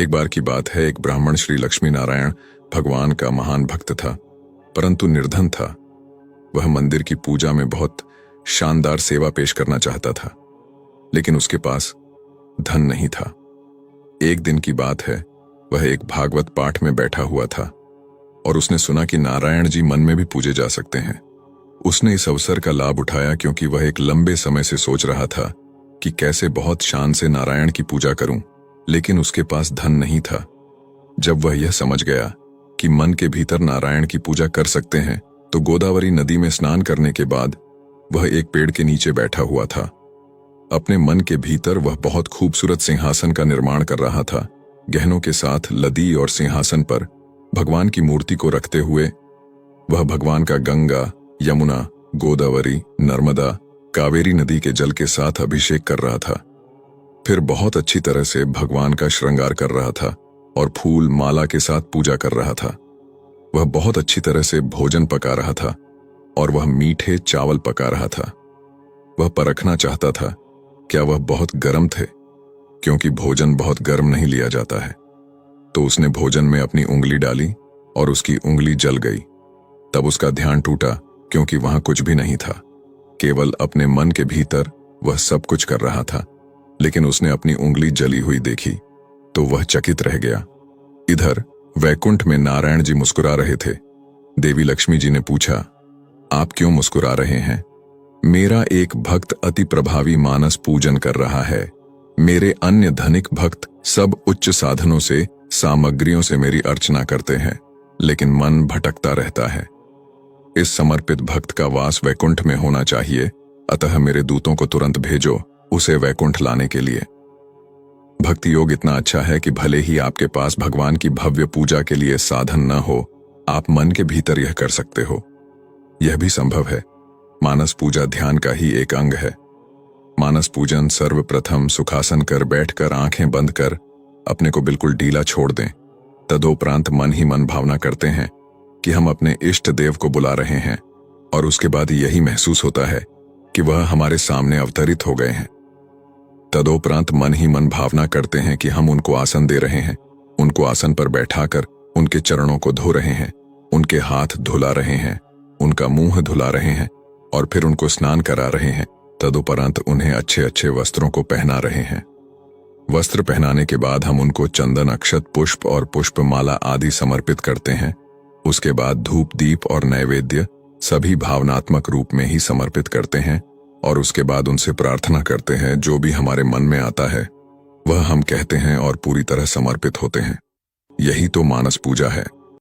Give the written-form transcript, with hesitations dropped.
एक बार की बात है, एक ब्राह्मण श्री लक्ष्मी नारायण भगवान का महान भक्त था, परंतु निर्धन था। वह मंदिर की पूजा में बहुत शानदार सेवा पेश करना चाहता था, लेकिन उसके पास धन नहीं था। एक दिन की बात है, वह एक भागवत पाठ में बैठा हुआ था और उसने सुना कि नारायण जी मन में भी पूजे जा सकते हैं। उसने इस अवसर का लाभ उठाया क्योंकि वह एक लंबे समय से सोच रहा था कि कैसे बहुत शान से नारायण की पूजा करूं, लेकिन उसके पास धन नहीं था। जब वह यह समझ गया कि मन के भीतर नारायण की पूजा कर सकते हैं, तो गोदावरी नदी में स्नान करने के बाद वह एक पेड़ के नीचे बैठा हुआ था। अपने मन के भीतर वह बहुत खूबसूरत सिंहासन का निर्माण कर रहा था। गहनों के साथ लदी और सिंहासन पर भगवान की मूर्ति को रखते हुए वह भगवान का गंगा, यमुना, गोदावरी, नर्मदा, कावेरी नदी के जल के साथ अभिषेक कर रहा था। फिर बहुत अच्छी तरह से भगवान का श्रृंगार कर रहा था और फूल माला के साथ पूजा कर रहा था। वह बहुत अच्छी तरह से भोजन पका रहा था और वह मीठे चावल पका रहा था। वह परखना चाहता था क्या वह बहुत गर्म थे, क्योंकि भोजन बहुत गर्म नहीं लिया जाता है। तो उसने भोजन में अपनी उंगली डाली और उसकी उंगली जल गई। तब उसका ध्यान टूटा क्योंकि वहां कुछ भी नहीं था, केवल अपने मन के भीतर वह सब कुछ कर रहा था। लेकिन उसने अपनी उंगली जली हुई देखी तो वह चकित रह गया। इधर वैकुंठ में नारायण जी मुस्कुरा रहे थे। देवी लक्ष्मी जी ने पूछा, आप क्यों मुस्कुरा रहे हैं? मेरा एक भक्त अति प्रभावी मानस पूजन कर रहा है। मेरे अन्य धनिक भक्त सब उच्च साधनों से, सामग्रियों से मेरी अर्चना करते हैं, लेकिन मन भटकता रहता है। इस समर्पित भक्त का वास वैकुंठ में होना चाहिए, अतः मेरे दूतों को तुरंत भेजो उसे वैकुंठ लाने के लिए। भक्ति योग इतना अच्छा है कि भले ही आपके पास भगवान की भव्य पूजा के लिए साधन न हो, आप मन के भीतर यह कर सकते हो। यह भी संभव है। मानस पूजा ध्यान का ही एक अंग है। मानस पूजन सर्वप्रथम सुखासन कर बैठकर आंखें बंद कर अपने को बिल्कुल ढीला छोड़ दें। तदोपरांत मन ही मन भावना करते हैं कि हम अपने इष्ट देव को बुला रहे हैं, और उसके बाद यही महसूस होता है कि वह हमारे सामने अवतरित हो गए हैं। तदोपरांत मन ही मन भावना करते हैं कि हम उनको आसन दे रहे हैं, उनको आसन पर बैठाकर उनके चरणों को धो रहे हैं, उनके हाथ धुला रहे हैं, उनका मुंह धुला रहे हैं और फिर उनको स्नान करा रहे हैं। तदोपरांत उन्हें अच्छे अच्छे वस्त्रों को पहना रहे हैं। वस्त्र पहनाने के बाद हम उनको चंदन, अक्षत, पुष्प और पुष्पमाला आदि समर्पित करते हैं। उसके बाद धूप, दीप और नैवेद्य सभी भावनात्मक रूप में ही समर्पित करते हैं और उसके बाद उनसे प्रार्थना करते हैं। जो भी हमारे मन में आता है वह हम कहते हैं और पूरी तरह समर्पित होते हैं। यही तो मानस पूजा है।